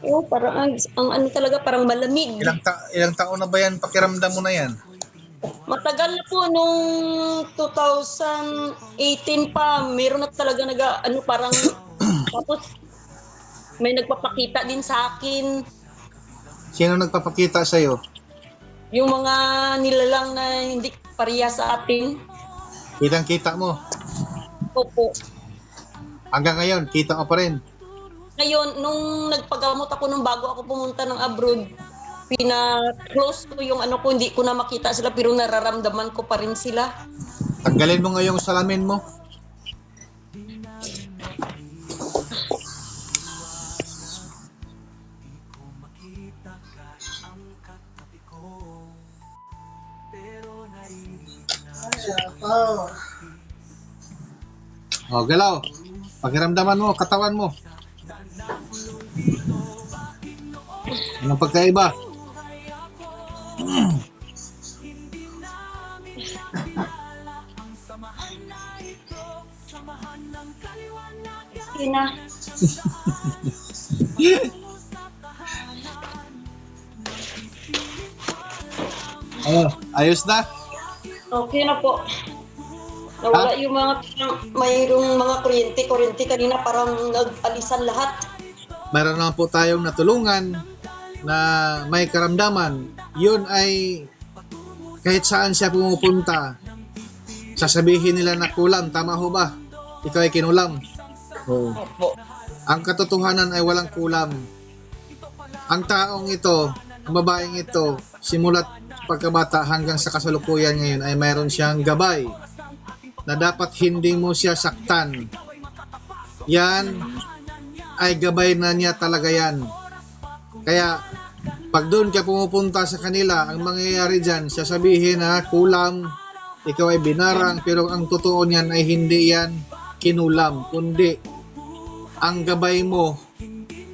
Oo, parang ang ano talaga, parang malamig. Ilang taon na ba yan pakiramdam mo na yan? Matagal na po nung 2018 pa, meron na talaga ano, parang tapos may nagpapakita din sa akin. Sino nagpapakita sa'yo? Yung mga nilalang na hindi pareha sa atin. Kitang-kita mo. Opo. Hanggang ngayon, kita ka pa rin. Ngayon, nung nagpagamot ako nung bago ako pumunta ng abroad, pina-close ko yung ano ko, hindi ko na makita sila pero nararamdaman ko pa rin sila. Tanggalin mo ngayong salamin mo. O, galaw. Pakiramdaman mo, katawan mo. Anong pagkaiba? Sige na. Ayos na? Okay na po. Nawala yung mayroong mga kuryente kanina parang nag-alisan lahat. Meron naman po tayong natulungan na may karamdaman. Yun ay kahit saan siya pumupunta, sasabihin nila na kulam. Tama ho ba? Ikaw ay kinulam. Oo. Opo. Ang katotohanan ay walang kulam. Ang taong ito, ang babaeng ito, simulat pagkabata hanggang sa kasalukuyan ngayon ay mayroon siyang gabay na dapat hindi mo siya saktan. Yan ay gabay na niya talaga yan. Kaya pag doon ka pumupunta sa kanila, ang mangyayari dyan, sasabihin na kulam, ikaw ay binarang, pero ang totoo niyan ay hindi yan kinulam, kundi ang gabay mo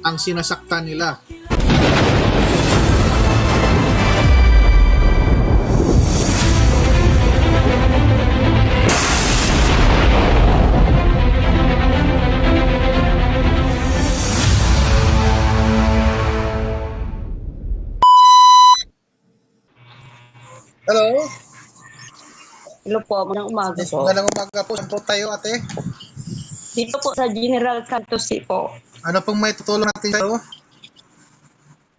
ang sinasaktan nila. Hello? Hello po, magandang umaga po. Magandang umaga po. Saan po tayo, ate? Dito po sa General Santos po. Ano pong may tutulong natin sa'yo?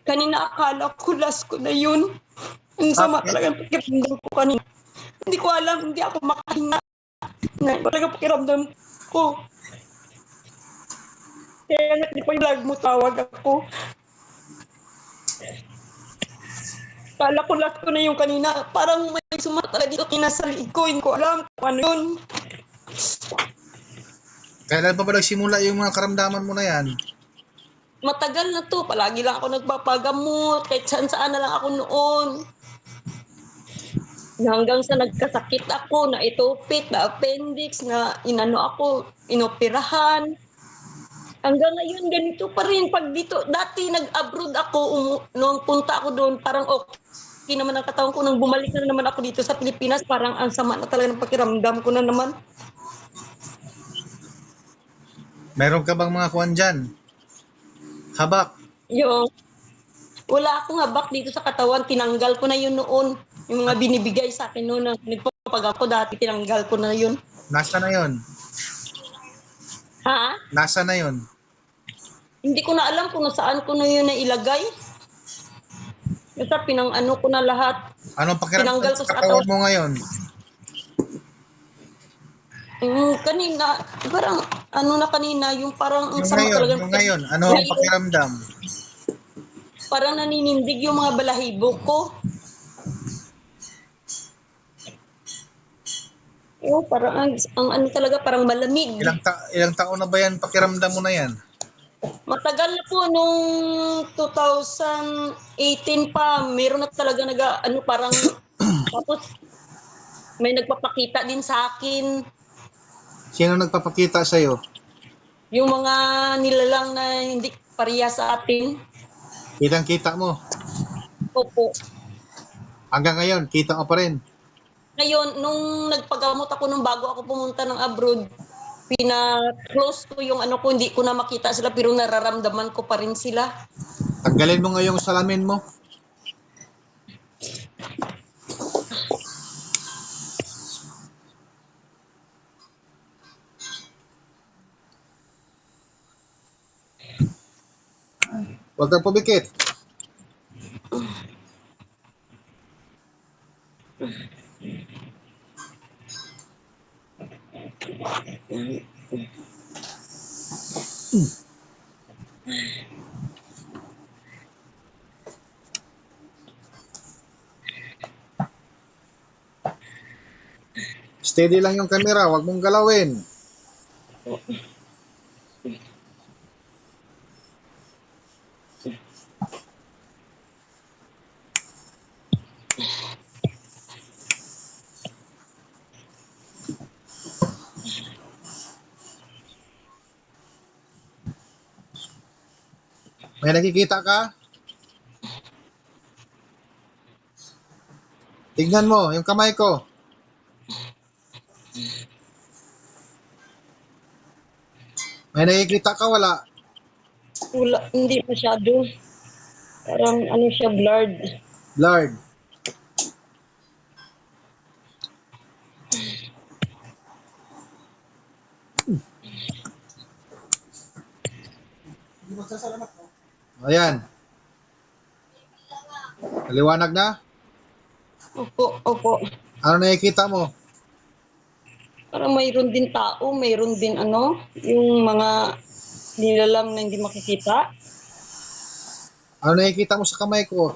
Kanina akala ko last ko na yun. Ang sama talaga ng pakiramdam ko kanina. Hindi ko alam, hindi ako makahinga. Na talaga pakiramdam ko. Kaya hindi pa yung vlog mo, tawag ako. Akala ko last ko na yung kanina. Parang may sumatala dito kinasali ko. Hindi ko alam kung ano yun. Kailan pa ba nagsimula yung mga karamdaman mo na yan? Matagal na to. Palagi lang ako nagpapagamot. Kahit saan na lang ako noon. Hanggang sa nagkasakit ako, na itopit, na appendix, na inano ako, inoperahan. Hanggang ngayon, ganito pa rin. Pag dito, dati nag-abroad ako, nung punta ako doon, parang okay naman ang katawan ko. Nang bumalik na naman ako dito sa Pilipinas, parang ang sama na talaga ng pakiramdam ko na naman. Meron ka bang mga kuwan dyan? Habak? Wala akong habak dito sa katawan. Tinanggal ko na yun noon. Yung mga binibigay sa akin noon. Nagpapag ako dati, tinanggal ko na yun. Nasa na yun? Ha? Nasa na yun? Hindi ko na alam kung nasaan ko na yun na ilagay. Basta pinang-ano ko na lahat. Anong pakiramdam Tinanggal ko sa sa katawan mo ngayon? Kanina, parang ano na kanina, yung parang ang Yung sama talaga. ngayon, ano ang pakiramdam? Parang naninindig yung mga balahibo ko. Oo, parang ang ano talaga, parang malamig. Ilang taon na ba yan pakiramdam mo na yan? Matagal na po nung 2018 pa, meron na talaga ano, parang tapos may nagpapakita din sa akin. Sino nagpapakita sa'yo? Yung mga nilalang na hindi pareha sa atin. Kitang-kita mo. Opo. Hanggang ngayon, kita ka pa rin. Ngayon, nung nagpagamot ako nung bago ako pumunta ng abroad, pina-close ko yung ano ko, hindi ko na makita sila pero nararamdaman ko pa rin sila. Tanggalin mo nga yung salamin mo. Huwag kang pumikit. Steady lang yung camera, huwag mong galawin. May nakikita ka? Tignan mo, yung kamay ko. May nakikita ka, wala? Wala, hindi masyado. Parang ano siya, blurred. Lord. Ayan. Maliwanag na? Opo, opo. Ano nakikita mo? Parang mayroon din tao, mayroon din ano, yung mga nilalang na hindi makikita. Ano nakikita mo sa kamay ko?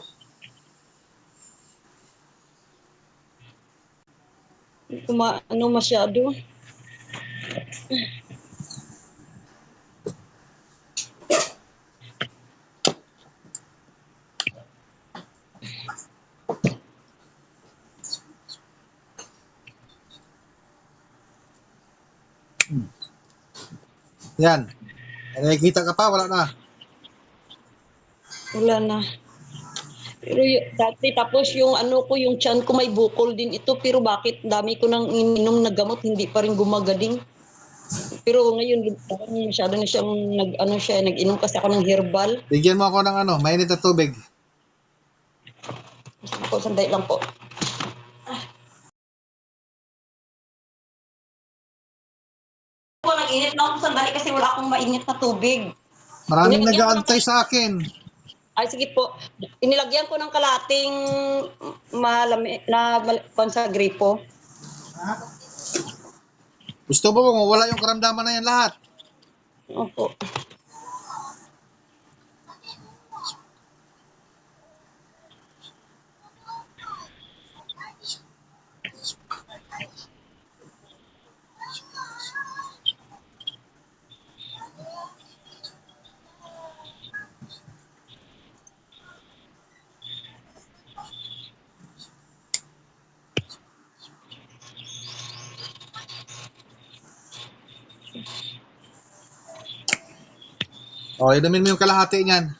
Hindi ko ano masyado. Yan. May nakikita ka pa, wala na. Wala na. Pero dati tapos yung ano ko, yung tiyan ko may bukol din ito. Pero bakit dami ko nang ininom na gamot, hindi pa rin gumagaling. Pero ngayon, parang masyado na siyang ano siya, nag-inom kasi ako ng herbal. Bigyan mo ako ng ano, mainit na tubig. Po, sandali lang po. Nag-init lang ako sandali kasi wala akong mainit na tubig. Maraming Inilagyan ko ng nag-aantay sa akin. Ay, sige po. Inilagyan ko ng kalating malami na sa gripo. Gusto mo kung wala yung karamdaman na yan lahat? Opo. O, inumin mo yung kalahati niyan.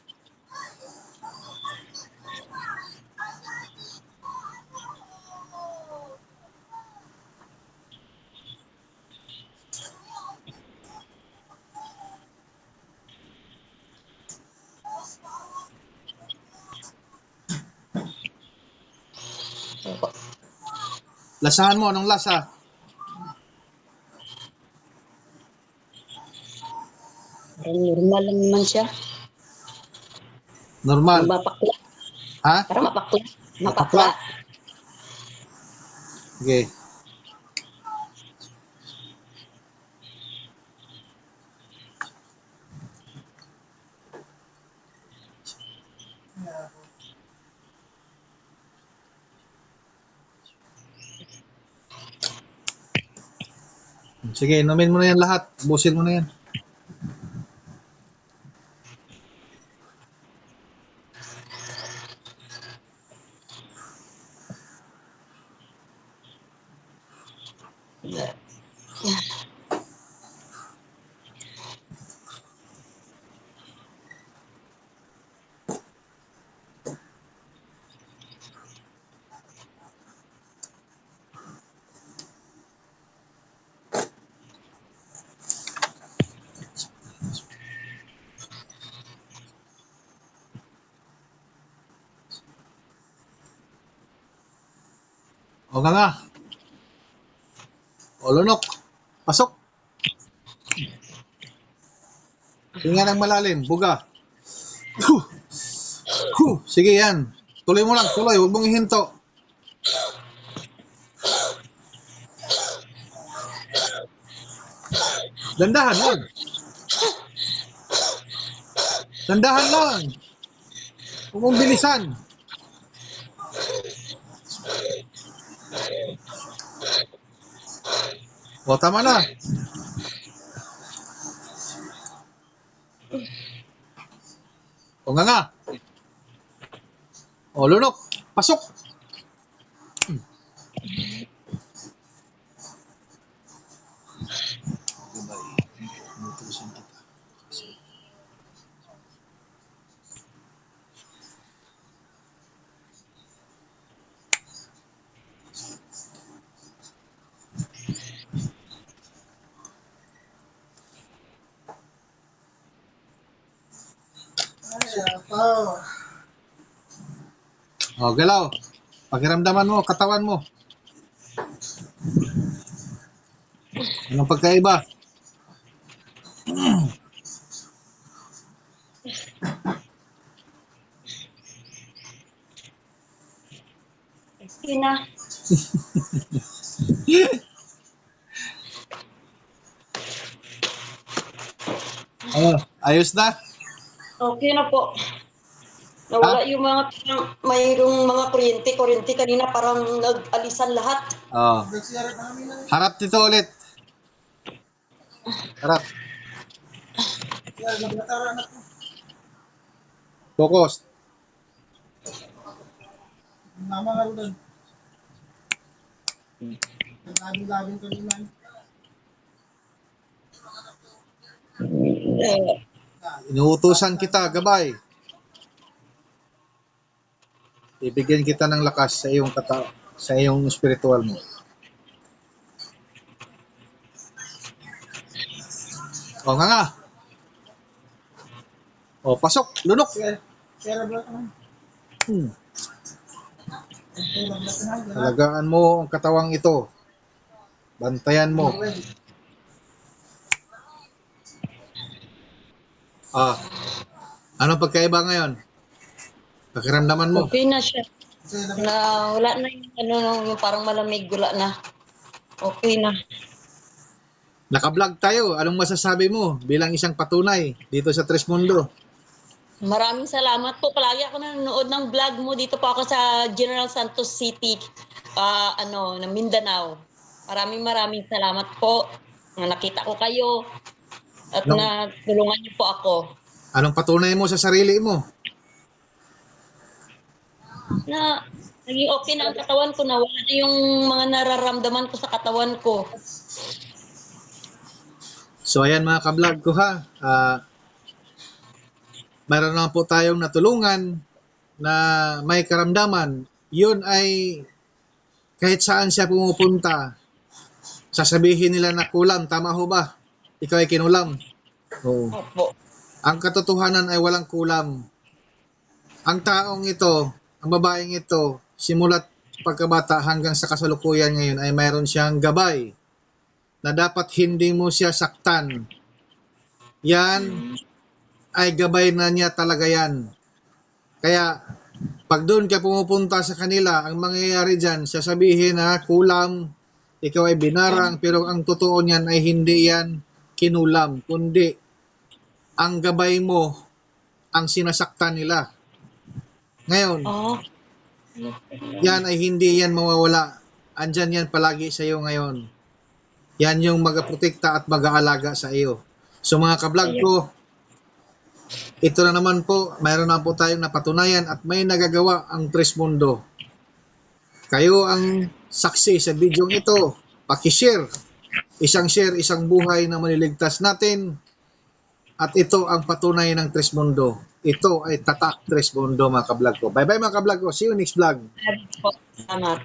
Opo. Lasahan mo, anong lasa? Parang normal lang naman siya. Normal. Mapakla. Ha? Parang mapakla. Mapakla. Mapakla. Okay. Sige, inumin mo na yan lahat. Busin mo na yan. O nga nga. O lunok. Pasok. Hinga ng malalim. Buga. Huh. Huh. Sige yan. Tuloy mo lang. Tuloy. Huwag mong ihinto. Dandahan lang. Dandahan lang. Huwag mong bilisan. O, tama na. O nga nga. O, lunok. Pasok. O, galaw. Pakiramdaman mo, katawan mo. Anong pagkaiba? Okay na. Ayos na? Okay na po. Nawala yung mga mayroong mga kuryente kanina parang nag-alisan lahat. Oh. Harap dito ulit. Harap. Focus. Inuutusan kita, gabay. Ibigyan kita ng lakas sa iyong sa iyong spiritual mo. O nga nga. O, pasok, lunok. Talagaan mo ang katawang ito. Bantayan mo. Anong pagkaiba ngayon? Pakiramdaman mo. Okay na siya. Wala na yung parang malamig, wala na. Okay na. Naka-vlog tayo. Anong masasabi mo bilang isang patunay dito sa Tres Mundo? Maraming salamat po. Palagi ako nanonood ng vlog mo. Dito po ako sa General Santos City, ng Mindanao. Maraming salamat po. Nakita ko kayo at natulungan niyo po ako. Anong patunay mo sa sarili mo? Na naging okay na ang katawan ko, na wala na yung mga nararamdaman ko sa katawan ko. So ayan mga ka-vlog ko ha. Mayroon na po tayong natulungan na may karamdaman. Yun ay kahit saan siya pumupunta, sasabihin nila na kulam. Tama ho ba? Ikaw ay kinulam. Oo. Opo. Ang katotohanan ay walang kulam. Ang taong ito, ang babaeng ito, simula't pagkabata hanggang sa kasalukuyan ngayon ay mayroon siyang gabay na dapat hindi mo siya saktan. Yan ay gabay na niya talaga yan. Kaya pag doon ka pumupunta sa kanila, ang mangyayari dyan, sasabihin na kulam, ikaw ay binarang, pero ang totoo niyan ay hindi yan kinulam, kundi ang gabay mo ang sinasaktan nila. Ngayon, yan ay hindi yan mawawala. Andyan yan palagi sa iyo ngayon. Yan yung mag-protekta at mag-aalaga sa iyo. So mga ka-vlog ko, ito na naman po, mayroon na po tayong napatunayan at may nagagawa ang Tres Mundo. Kayo ang saksi sa video ito. Paki-share. Isang share, isang buhay na maliligtas natin. At ito ang patunay ng Tres Mundo. Ito ay tatak Tres Mundo mga ka-vlog ko. Bye-bye mga ka-vlog ko. See you next vlog. Salamat.